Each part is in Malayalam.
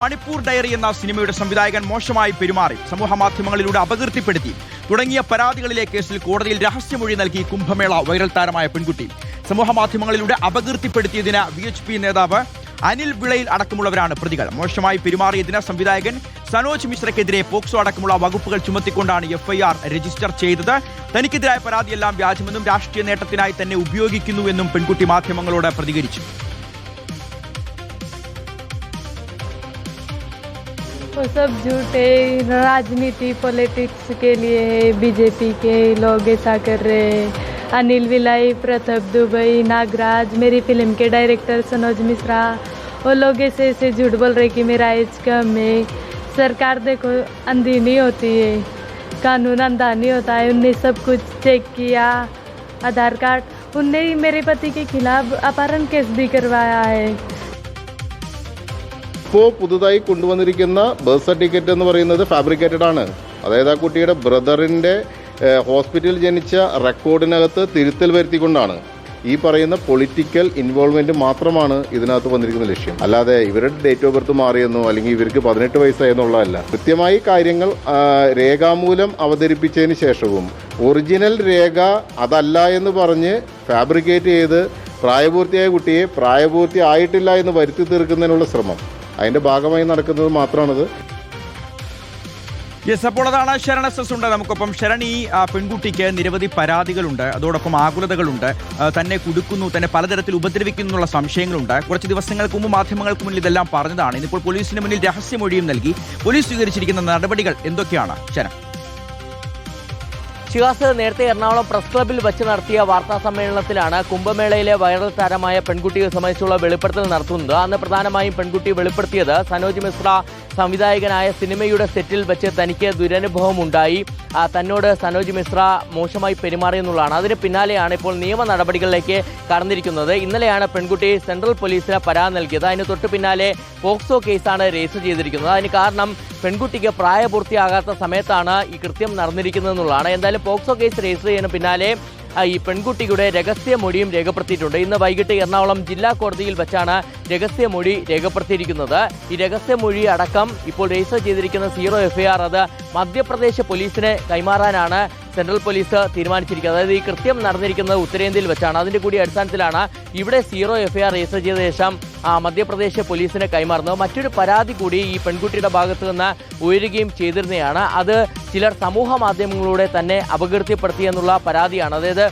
മണിപ്പൂർ ഡയറി എന്ന സിനിമയുടെ സംവിധായകൻ മോശമായി പെരുമാറി, സമൂഹ മാധ്യമങ്ങളിലൂടെ അപകീർത്തിപ്പെടുത്തി തുടങ്ങിയ പരാതികളിലെ കേസിൽ കോടതിയിൽ രഹസ്യമൊഴി നൽകി കുംഭമേള വൈറൽ താരമായ പെൺകുട്ടി. സമൂഹ മാധ്യമങ്ങളിലൂടെ അപകീർത്തിപ്പെടുത്തിയതിന് VHP നേതാവ് അനിൽ വിളയിൽ അടക്കമുള്ളവരാണ് പ്രതികൾ. മോശമായി പെരുമാറിയതിന് സംവിധായകൻ സനോജ് മിശ്രയ്ക്കെതിരെ പോക്സോ അടക്കമുള്ള വകുപ്പുകൾ ചുമത്തിക്കൊണ്ടാണ് FIR രജിസ്റ്റർ ചെയ്തത്. തനിക്കെതിരായ പരാതിയെല്ലാം വ്യാജമെന്നും രാഷ്ട്രീയ നേട്ടത്തിനായി തന്നെ ഉപയോഗിക്കുന്നുവെന്നും പെൺകുട്ടി മാധ്യമങ്ങളോട് പ്രതികരിച്ചു. वो सब झूठ है, राजनीति पॉलिटिक्स के लिए है, बीजेपी के लोग ऐसा कर रहे हैं। अनिल विलाई, प्रताप दुबई, नागराज, मेरी फिल्म के डायरेक्टर सनोज मिश्रा, वो लोग ऐसे झूठ बोल रहे कि मेरा एज कम है। सरकार देखो अंधी नहीं होती है, कानून अंधा नहीं होता है। उनने सब कुछ चेक किया, आधार कार्ड, उनने ही मेरे पति के खिलाफ अपहरण केस भी करवाया है. ഇപ്പോൾ പുതുതായി കൊണ്ടുവന്നിരിക്കുന്ന ബർത്ത് സർട്ടിഫിക്കറ്റ് എന്ന് പറയുന്നത് ഫാബ്രിക്കേറ്റഡ് ആണ്. അതായത് ആ കുട്ടിയുടെ ബ്രദറിൻ്റെ ഹോസ്പിറ്റലിൽ ജനിച്ച റെക്കോർഡിനകത്ത് തിരുത്തൽ വരുത്തിക്കൊണ്ടാണ്. ഈ പറയുന്ന പൊളിറ്റിക്കൽ ഇൻവോൾവ്മെൻറ്റ് മാത്രമാണ് ഇതിനകത്ത് വന്നിരിക്കുന്ന ലക്ഷ്യം. അല്ലാതെ ഇവരുടെ ഡേറ്റ് ഓഫ് ബർത്ത് മാറിയെന്നോ അല്ലെങ്കിൽ ഇവർക്ക് 18 വയസ്സായെന്നുള്ളതല്ല. കൃത്യമായി കാര്യങ്ങൾ രേഖാമൂലം അവതരിപ്പിച്ചതിന് ശേഷവും ഒറിജിനൽ രേഖ അതല്ല എന്ന് പറഞ്ഞ് ഫാബ്രിക്കേറ്റ് ചെയ്ത് പ്രായപൂർത്തിയായ കുട്ടിയെ പ്രായപൂർത്തിയായിട്ടില്ല എന്ന് വരുത്തി തീർക്കുന്നതിനുള്ള ശ്രമം, അതിൻ്റെ ഭാഗമായി നടക്കുന്നത് മാത്രമാണിത്. യെസ്, അപ്പോൾ അതാണ് ശരൺ SS ഉണ്ട് നമുക്കൊപ്പം. ശരൺ, ഈ പെൺകുട്ടിക്ക് നിരവധി പരാതികളുണ്ട്, അതോടൊപ്പം ആകുലതകളുണ്ട്, തന്നെ കുടുക്കുന്നു, തന്നെ പലതരത്തിൽ ഉപദ്രവിക്കുന്നു എന്നുള്ള സംശയങ്ങളുണ്ട്. കുറച്ച് ദിവസങ്ങൾക്ക് മുമ്പ് മാധ്യമങ്ങൾക്ക് മുന്നിൽ ഇതെല്ലാം പറഞ്ഞതാണ്. ഇന്നിപ്പോൾ പോലീസിന് മുന്നിൽ രഹസ്യമൊഴിയും നൽകി. പോലീസ് സ്വീകരിച്ചിരിക്കുന്ന നടപടികൾ എന്തൊക്കെയാണ് ശരൺ? ഷിഹാസ്, നേരത്തെ എറണാകുളം പ്രസ് ക്ലബ്ബിൽ വെച്ച് നടത്തിയ വാർത്താ സമ്മേളനത്തിലാണ് കുംഭമേളയിലെ വൈറൽ താരമായ പെൺകുട്ടിയെ സംബന്ധിച്ചുള്ള വെളിപ്പെടുത്തൽ നടത്തുന്നത്. അന്ന് പ്രധാനമായും പെൺകുട്ടി വെളിപ്പെടുത്തിയത് സനോജ് മിശ്ര സംവിധായകനായ സിനിമയുടെ സെറ്റിൽ വെച്ച് തനിക്ക് ദുരനുഭവം ഉണ്ടായി, തന്നോട് സനോജ് മിശ്ര മോശമായി പെരുമാറിയെന്നുള്ളതാണ്. അതിന് പിന്നാലെയാണ് ഇപ്പോൾ നിയമ നടപടികളിലേക്ക് കടന്നിരിക്കുന്നത്. ഇന്നലെയാണ് പെൺകുട്ടി സെൻട്രൽ പോലീസിന് പരാതി നൽകിയത്. അതിന് തൊട്ടു പിന്നാലെ പോക്സോ കേസാണ് രജിസ്റ്റർ ചെയ്തിരിക്കുന്നത്. അതിന് കാരണം പെൺകുട്ടിക്ക് പ്രായപൂർത്തിയാകാത്ത സമയത്താണ് ഈ കൃത്യം നടന്നിരിക്കുന്നതെന്നുള്ളതാണ്. എന്തായാലും പോക്സോ കേസ് രജിസ്റ്റർ ചെയ്യുന്നതിന് പിന്നാലെ ഈ പെൺകുട്ടിയുടെ രഹസ്യമൊഴിയും രേഖപ്പെടുത്തിയിട്ടുണ്ട്. ഇന്ന് വൈകിട്ട് എറണാകുളം ജില്ലാ കോടതിയിൽ വെച്ചാണ് രഹസ്യമൊഴി രേഖപ്പെടുത്തിയിരിക്കുന്നത്. ഈ രഹസ്യമൊഴി അടക്കം ഇപ്പോൾ രജിസ്റ്റർ ചെയ്തിരിക്കുന്ന 0 FIR അത് മധ്യപ്രദേശ് പോലീസിന് കൈമാറാനാണ് സെൻട്രൽ പോലീസ് തീരുമാനിച്ചിരിക്കുന്നത്. അതായത് ഈ കൃത്യം നടന്നിരിക്കുന്നത് ഉത്തരേന്ത്യയിൽ വെച്ചാണ്. അതിൻ്റെ കൂടി അടിസ്ഥാനത്തിലാണ് ഇവിടെ 0 FIR രജിസ്റ്റർ ചെയ്ത ശേഷം മധ്യപ്രദേശ് പോലീസിന് കൈമാറുന്നത്. മറ്റൊരു പരാതി കൂടി ഈ പെൺകുട്ടിയുടെ ഭാഗത്തു നിന്ന് ഉയരുകയും ചെയ്തിരുന്നതാണ്. അത് ചിലർ സമൂഹ മാധ്യമങ്ങളിലൂടെ തന്നെ അപകീർത്തിപ്പെടുത്തിയെന്നുള്ള പരാതിയാണ്. അതായത്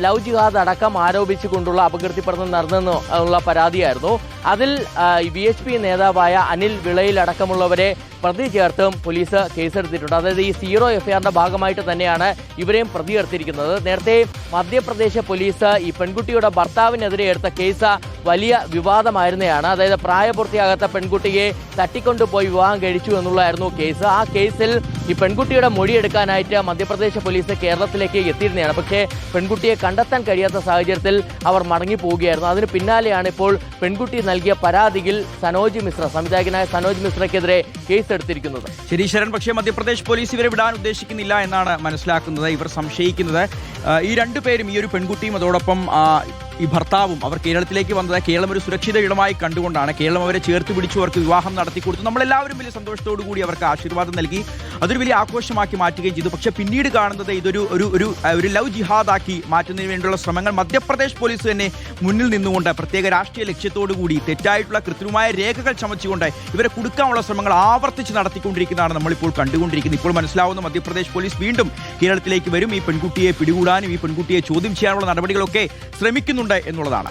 ലവ് ജിഹാദ് അടക്കം ആരോപിച്ചുകൊണ്ടുള്ള അപകീർത്തിപ്പെടുത്തൽ നടന്നെന്നുള്ള പരാതിയായിരുന്നു. അതിൽ VHP നേതാവായ അനിൽ വിളയിൽ അടക്കമുള്ളവരെ പ്രതി ചേർത്തും പോലീസ് കേസെടുത്തിട്ടുണ്ട്. അതായത് ഈ 0 FIRന്റെ ഭാഗമായിട്ട് തന്നെയാണ് ഇവരെയും പ്രതി ചേർത്തിരിക്കുന്നത്. നേരത്തെ മധ്യപ്രദേശ് പോലീസ് ഈ പെൺകുട്ടിയുടെ ഭർത്താവിനെതിരെ എടുത്ത കേസ് വലിയ വിവാദമായിരുന്നതാണ്. അതായത് പ്രായപൂർത്തിയാകാത്ത പെൺകുട്ടിയെ തട്ടിക്കൊണ്ടുപോയി വിവാഹം കഴിച്ചു എന്നുള്ളതായിരുന്നു കേസ്. ആ കേസിൽ ഈ പെൺകുട്ടിയുടെ മൊഴിയെടുക്കാനായിട്ട് മധ്യപ്രദേശ് പോലീസ് കേരളത്തിലേക്ക് എത്തിയിരുന്നതാണ്. പക്ഷേ പെൺകുട്ടിയെ കണ്ടെത്താൻ കഴിയാത്ത സാഹചര്യത്തിൽ അവർ മടങ്ങിപ്പോവുകയായിരുന്നു. അതിന് പിന്നാലെയാണ് ഇപ്പോൾ പെൺകുട്ടി നൽകിയ പരാതിയിൽ സനോജ് മിശ്ര, സംവിധായകനായ സനോജ് മിശ്രയ്ക്കെതിരെ കേസെടുത്തിരിക്കുന്നത്. ശരി ശരൺ, പക്ഷേ മധ്യപ്രദേശ് പോലീസ് ഇവരെ വിടാൻ ഉദ്ദേശിക്കുന്നില്ല എന്നാണ് മനസ്സിലാക്കുന്നത്. ഇവർ സംശയിക്കുന്നത് ഈ രണ്ടുപേരും, ഈ ഒരു പെൺകുട്ടിയും അതോടൊപ്പം ഈ ഭർത്താവും, അവർ കേരളത്തിലേക്ക് വന്നത് കേരളം ഒരു സുരക്ഷിത ഇടമായി കണ്ടുകൊണ്ടാണ്. കേരളം അവരെ ചേർത്ത് പിടിച്ചു, അവർക്ക് വിവാഹം നടത്തി കൊടുത്തു. നമ്മളെല്ലാവരും വലിയ സന്തോഷത്തോടു കൂടി അവർക്ക് ആശീർവാദം നൽകി, അതൊരു വലിയ ആഘോഷമാക്കി മാറ്റുകയും ചെയ്തു. പക്ഷേ പിന്നീട് കാണുന്നത് ഇതൊരു ഒരു ലവ് ജിഹാദാക്കി മാറ്റുന്നതിന് വേണ്ടിയുള്ള ശ്രമങ്ങൾ മധ്യപ്രദേശ് പോലീസ് തന്നെ മുന്നിൽ നിന്നുകൊണ്ട് പ്രത്യേക രാഷ്ട്രീയ ലക്ഷ്യത്തോടു കൂടി തെറ്റായിട്ടുള്ള കൃത്രിമമായ രേഖകൾ ചമച്ചുകൊണ്ട് ഇവരെ കുടുക്കാനുള്ള ശ്രമങ്ങൾ ആവർത്തിച്ച് നടത്തിക്കൊണ്ടിരിക്കുന്നതാണ് നമ്മളിപ്പോൾ കണ്ടുകൊണ്ടിരിക്കുന്നത്. ഇപ്പോൾ മനസ്സിലാവുന്ന മധ്യപ്രദേശ് പോലീസ് വീണ്ടും കേരളത്തിലേക്ക് വരും, ഈ പെൺകുട്ടിയെ പിടികൂടാനും ഈ പെൺകുട്ടിയെ ചോദ്യം ചെയ്യാനുള്ള നടപടികളൊക്കെ ശ്രമിക്കുന്നുണ്ട് എന്നുള്ളതാണ്.